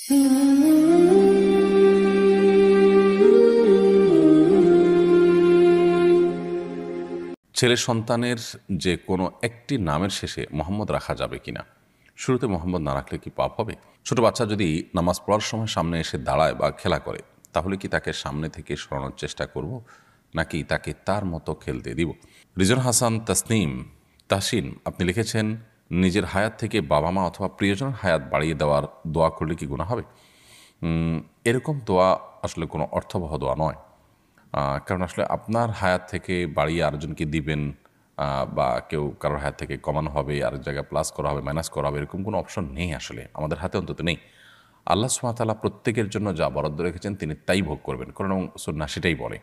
ছেলে সন্তানের যে কোনো একটি নামের শেষে মোহাম্মদ রাখা যাবে কিনা, শুরুতে মোহাম্মদ না রাখলে কি পাপ হবে? ছোট বাচ্চা যদি নামাজ পড়ার সময় সামনে এসে দাঁড়ায় বা খেলা করে, তাহলে কি তাকে সামনে থেকে সরানোর চেষ্টা করব, নাকি তাকে তার মতো খেলতে দিব? রিজন হাসান তাসনিম তাসিন আপনি লিখেছেন, নিজের হায়াত থেকে বাবা মা অথবা প্রিয়জনের হায়াত বাড়িয়ে দেওয়ার দোয়া করলে কি গুনাহ হবে? এরকম দোয়া আসলে কোনো অর্থবহ দোয়া নয়। কারণ আসলে আপনার হায়াত থেকে বাড়িয়ে আরেকজনকে দিবেন, বা কেউ কারোর হায়াত থেকে কমানো হবে, আরেক জায়গায় প্লাস করা হবে, মাইনাস করা হবে, এরকম কোনো অপশন নেই, আসলে আমাদের হাতে অন্তত নেই। আল্লাহ সুবহানাহু ওয়া তাআলা প্রত্যেকের জন্য যা বরাদ্দ রেখেছেন তিনি তাই ভোগ করবেন, কোরআন এবং সুন্নাহ সেটাই বলে।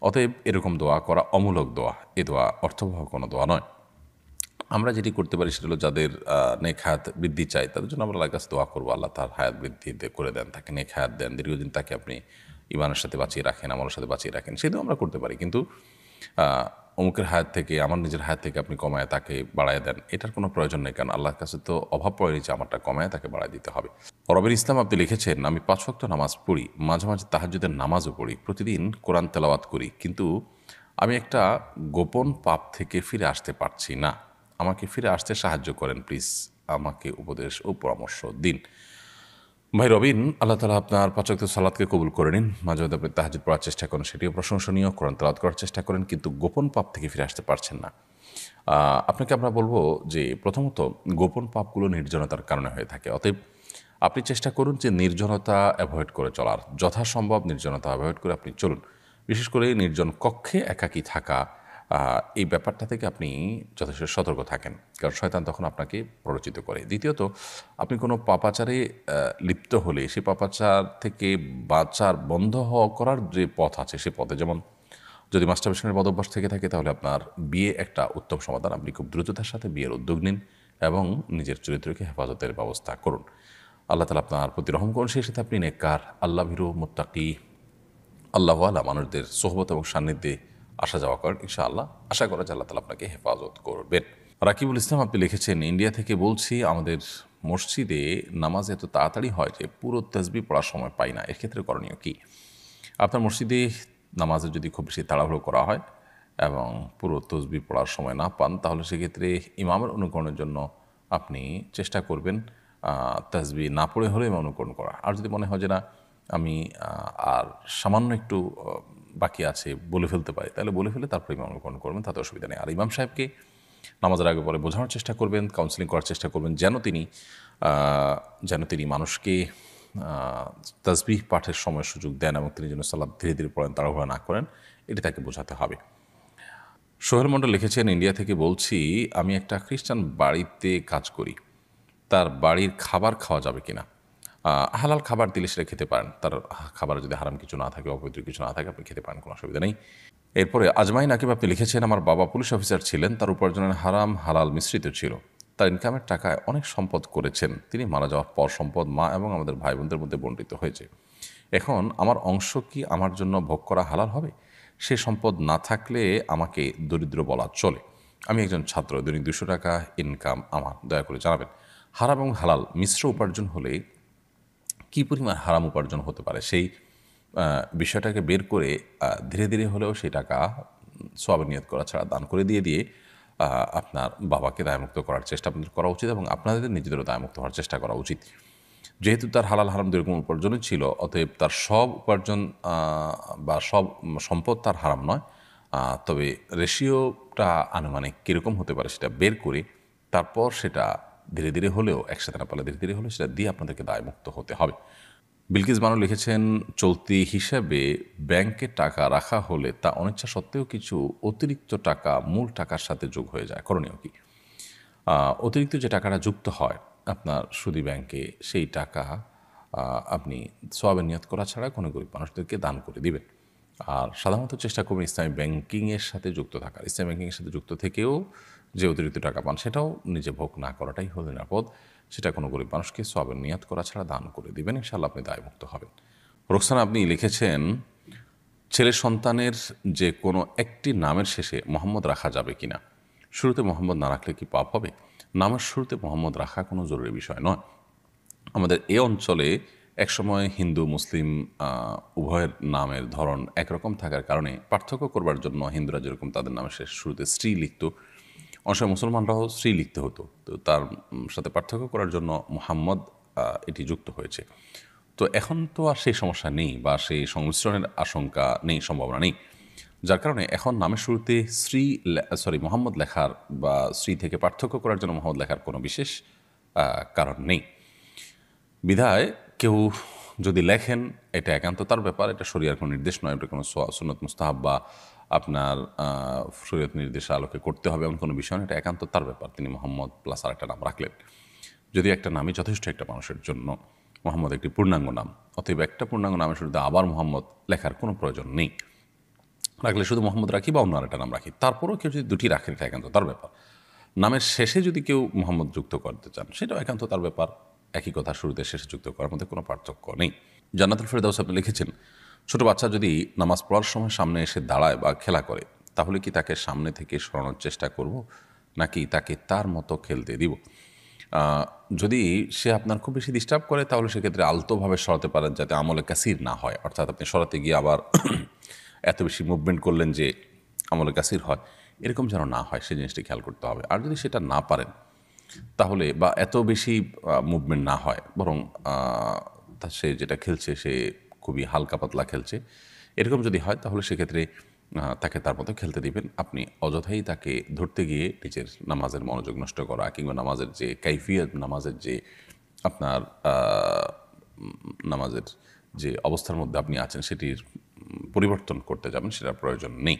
অতএব এরকম দোয়া করা অমূলক দোয়া, এ দোয়া অর্থবহ কোনো দোয়া নয়। আমরা যেটি করতে পারি সেটা হলো, যাদের নেক হায়াত বৃদ্ধি চাই তাদের জন্য আমরা আল্লাহর কাছে দোয়া করবো, আল্লাহ তার হায়াত বৃদ্ধি করে দেন, তাকে নেক হায়াত দেন, দীর্ঘদিন তাকে আপনি ইমানের সাথে বাঁচিয়ে রাখেন, আমলের সাথে বাঁচিয়ে রাখেন, সেটাও আমরা করতে পারি। কিন্তু অমুকের হায়াত থেকে, আমার নিজের হায়াত থেকে আপনি কমায় তাকে বাড়ায় দেন, এটার কোনো প্রয়োজন নেই। কারণ আল্লাহর কাছে তো অভাব পড়েনি যে আমারটা কমায় তাকে বাড়ায় দিতে হবে। রবির ইসলাম আপনি লিখেছেন, আমি 5 ওয়াক্ত নামাজ পড়ি, মাঝে মাঝে তাহাজ্জুদের নামাজও পড়ি, প্রতিদিন কোরআন তেলাওয়াত করি, কিন্তু আমি একটা গোপন পাপ থেকে ফিরে আসতে পারছি না। আমাকে ফিরে আসতে সাহায্য করেন প্লিজ, আমাকে উপদেশ ও পরামর্শ দিন। ভাই রবিন, আল্লাহ তালা আপনার 5 ওয়াক্ত সালাতকে কবুল করে নিন। মাঝে মধ্যে আপনি তাহাজ্জুদ পড়ার চেষ্টা করেন, সেটিও প্রশংসনীয়, কোরআন তেলাওয়াত করার চেষ্টা করেন, কিন্তু গোপন পাপ থেকে ফিরে আসতে পারছেন না। আপনাকে আমরা বলবো যে প্রথমত গোপন পাপগুলো নির্জনতার কারণে হয়ে থাকে। অতএব আপনি চেষ্টা করুন যে নির্জনতা অ্যাভয়েড করে চলার, যথাসম্ভব নির্জনতা অ্যাভয়েড করে আপনি চলুন। বিশেষ করে নির্জন কক্ষে একাকী থাকা, এই ব্যাপারটা থেকে আপনি যথেষ্ট সতর্ক থাকেন, কারণ শয়তান তখন আপনাকে প্ররোচিত করে। দ্বিতীয়ত, আপনি কোনো পাপাচারে লিপ্ত হলে সেই পাপাচার থেকে বাঁচার, বন্ধ করার যে পথ আছে সে পথে, যেমন যদি মাস্টারবেশনের বদভ্যাস থেকে থাকে তাহলে আপনার বিয়ে একটা উত্তম সমাধান। আপনি খুব দ্রুততার সাথে বিয়ের উদ্যোগ নিন এবং নিজের চরিত্রকে হেফাজতের ব্যবস্থা করুন। আল্লাহ তালা আপনার প্রতি রহম করুন। সেই সাথে আপনি নেককার, আল্লাহ ভীরু, মুত্তাকি, আল্লাহওয়ালা মানুষদের সোহবত এবং সান্নিধ্যে আসা যাওয়া করেন। ইনশাআল্লাহ আশা করা যায় আল্লাহ তালা আপনাকে হেফাজত করবেন। রাকিবুল ইসলাম আপনি লিখেছেন, ইন্ডিয়া থেকে বলছি, আমাদের মসজিদে নামাজ এত তাড়াতাড়ি হয় যে পুরো তাসবিহ পড়ার সময় পাই না, এক্ষেত্রে করণীয় কী? আপনার মসজিদে নামাজে যদি খুব বেশি তাড়াহুড়ো করা হয় এবং পুরো তসবিহ পড়ার সময় না পান, তাহলে সেক্ষেত্রে ইমামের অনুকরণের জন্য আপনি চেষ্টা করবেন তাসবিহ না পড়ে হলেও ইমাম অনুকরণ করা। আর যদি মনে হয় যে না, আমি আর সামান্য একটু বাকি আছে, বলে ফেলতে পারি, তাহলে বলে ফেলে তারপর ইমাম অনুকরণ করবেন, তাতে অসুবিধা নেই। আর ইমাম সাহেবকে নামাজের আগে পরে বোঝানোর চেষ্টা করবেন, কাউন্সিলিং করার চেষ্টা করবেন, যেন তিনি মানুষকে তাসবিহ পাঠের সময় সুযোগ দেন এবং তিনি যেন সালাত ধীরে ধীরে পড়েন, তাড়াহুড়া না করেন, এটি তাকে বোঝাতে হবে। সোহেল মণ্ডল লিখেছেন, ইন্ডিয়া থেকে বলছি, আমি একটা খ্রিস্টান বাড়িতে কাজ করি, তার বাড়ির খাবার খাওয়া যাবে কিনা? হালাল খাবার দিলে সেটা খেতে পারেন, তার খাবার যদি হারাম কিছু না থাকে, অপবিত্র কিছু না থাকে, আপনি খেতে পারেন, কোনো অসুবিধা নেই। এরপরে আজমাইন আকিব আপনি লিখেছেন, আমার বাবা পুলিশ অফিসার ছিলেন, তার উপার্জনের হারাম হালাল মিশ্রিত ছিল, তার ইনকামের টাকায় অনেক সম্পদ করেছেন, তিনি মারা যাওয়ার পর সম্পদ মা এবং আমাদের ভাই বোনদের মধ্যে বণ্টিত হয়েছে। এখন আমার অংশ কি আমার জন্য ভোগ করা হালাল হবে? সে সম্পদ না থাকলে আমাকে দরিদ্র বলা চলে। আমি একজন ছাত্র, দৈনিক 200 টাকা ইনকাম আমার, দয়া করে জানাবেন। হারাম এবং হালাল মিশ্র উপার্জন হলে কী পরিমাণ হারাম উপার্জন হতে পারে, সেই বিষয়টাকে বের করে ধীরে ধীরে হলেও সেই টাকা সওয়াবের নিয়ত করা ছাড়া দান করে দিয়ে আপনার বাবাকে দায়মুক্ত করার চেষ্টা আপনাদের করা উচিত এবং আপনাদের নিজেদেরও দায়মুক্ত হওয়ার চেষ্টা করা উচিত। যেহেতু তার হালাল হারাম দুরকম উপার্জনই ছিল, অতএব তার সব উপার্জন বা সব সম্পদ তার হারাম নয়, তবে রেশিওটা আনুমানিক কীরকম হতে পারে সেটা বের করে তারপর সেটা ধীরে ধীরে হলেও, একসাথে না পারলে ধীরে ধীরে হলেও সেটা দিয়ে আপনাদেরকে দায়মুক্ত হতে হবে। বিলকিস বানু লিখেছেন, চলতি হিসাবে ব্যাংকে টাকা রাখা হলে তা অনিচ্ছা সত্ত্বেও কিছু অতিরিক্ত টাকা মূল টাকার সাথে যোগ হয়ে যায়, করণীয় কি? অতিরিক্ত যে টাকাটা যুক্ত হয় আপনার সুদী ব্যাংকে, সেই টাকা আপনি সওয়াবের নিয়ত করা ছাড়া কোনো গরিব মানুষদেরকে দান করে দিবেন। আর সাধারণত চেষ্টা করবেন ইসলামী ব্যাংকিংয়ের সাথে যুক্ত থাকার। ইসলামী ব্যাংকিংয়ের সাথে যুক্ত থেকেও যে অতিরিক্ত টাকা পান সেটাও নিজে ভোগ না করাটাই হলো নিরাপদ। সেটা কোনো গরিব মানুষকে সওয়াবের নিয়ত করা ছাড়া দান করে দিবেন, ইনশাআল্লাহ আপনি দায়মুক্ত হবেন। রোকসানা আপনি লিখেছেন, ছেলে সন্তানের যে কোনো একটি নামের শেষে মোহাম্মদ রাখা যাবে কিনা, শুরুতে মোহাম্মদ না রাখলে কি পাপ হবে? নামের শুরুতে মোহাম্মদ রাখা কোনো জরুরি বিষয় নয়। আমাদের এ অঞ্চলে একসময় হিন্দু মুসলিম উভয়ের নামের ধরন একরকম থাকার কারণে পার্থক্য করবার জন্য হিন্দুরা যেরকম তাদের নামের শেষ শুরুতে স্ত্রী লিখত, অনেক সময় মুসলমানরাও স্ত্রী লিখতে হতো। তো তার সাথে পার্থক্য করার জন্য মুহাম্মদ এটি যুক্ত হয়েছে। তো এখন তো আর সেই সমস্যা নেই বা সেই সংমিশ্রণের আশঙ্কা নেই, সম্ভাবনা নেই, যার কারণে এখন নামের শুরুতে মোহাম্মদ লেখার বা স্ত্রী থেকে পার্থক্য করার জন্য মোহাম্মদ লেখার কোনো বিশেষ কারণ নেই। বিধায় কেউ যদি লেখেন এটা একান্ত তার ব্যাপার, এটা শরীয়তের কোনো নির্দেশ নয়, এটা কোনো সুন্নত মুস্তাহাব বা আপনার শরীয়ত নির্দেশের আলোকে করতে হবে এমন কোনো বিষয় নয়, এটা একান্ত তার ব্যাপার। তিনি মোহাম্মদ প্লাস আর একটা নাম রাখলেন, যদি একটা নামই যথেষ্ট একটা মানুষের জন্য। মোহাম্মদ একটি পূর্ণাঙ্গ নাম, অতএব একটা পূর্ণাঙ্গ নামের শুরুতে আবার মোহাম্মদ লেখার কোনো প্রয়োজন নেই। রাখলে শুধু মোহাম্মদ রাখি বা অন্য আরেকটা নাম রাখি, তারপরেও কেউ যদি দুটি রাখেন এটা একান্ত তার ব্যাপার। নামের শেষে যদি কেউ মোহাম্মদ যুক্ত করতে চান সেটাও একান্ত তার ব্যাপার। একই কথা শুরুতে শেষে যুক্ত করার মধ্যে কোনো পার্থক্য নেই। জান্নাতুল ফেরদাউস আপনি লিখেছেন, ছোট বাচ্চা যদি নামাজ পড়ার সময় সামনে এসে দাঁড়ায় বা খেলা করে তাহলে কি তাকে সামনে থেকে সরানোর চেষ্টা করব নাকি তাকে তার মতো খেলতে দিব? যদি সে আপনার খুব বেশি ডিস্টার্ব করে তাহলে সেক্ষেত্রে আলতোভাবে সরাতে পারেন যাতে আমলে কাসির না হয়, অর্থাৎ আপনি সরাতে গিয়ে আবার এত বেশি মুভমেন্ট করলেন যে আমলে কাসির হয়, এরকম যেন না হয় সেই জিনিসটি খেয়াল করতে হবে। আর যদি সেটা না পারেন তাহলে বা এত বেশি মুভমেন্ট না হয়, বরং সে যেটা খেলছে সে খুবই হালকা পাতলা খেলছে, এরকম যদি হয় তাহলে সেক্ষেত্রে তাকে তার মতো খেলতে দিবেন। আপনি অযথাই তাকে ধরতে গিয়ে নিজের নামাজের মনোযোগ নষ্ট করা কিংবা নামাজের যে কাইফিয়ত, নামাজের যে আপনার নামাজের যে অবস্থার মধ্যে আপনি আছেন সেটির পরিবর্তন করতে যাবেন, সেটার প্রয়োজন নেই।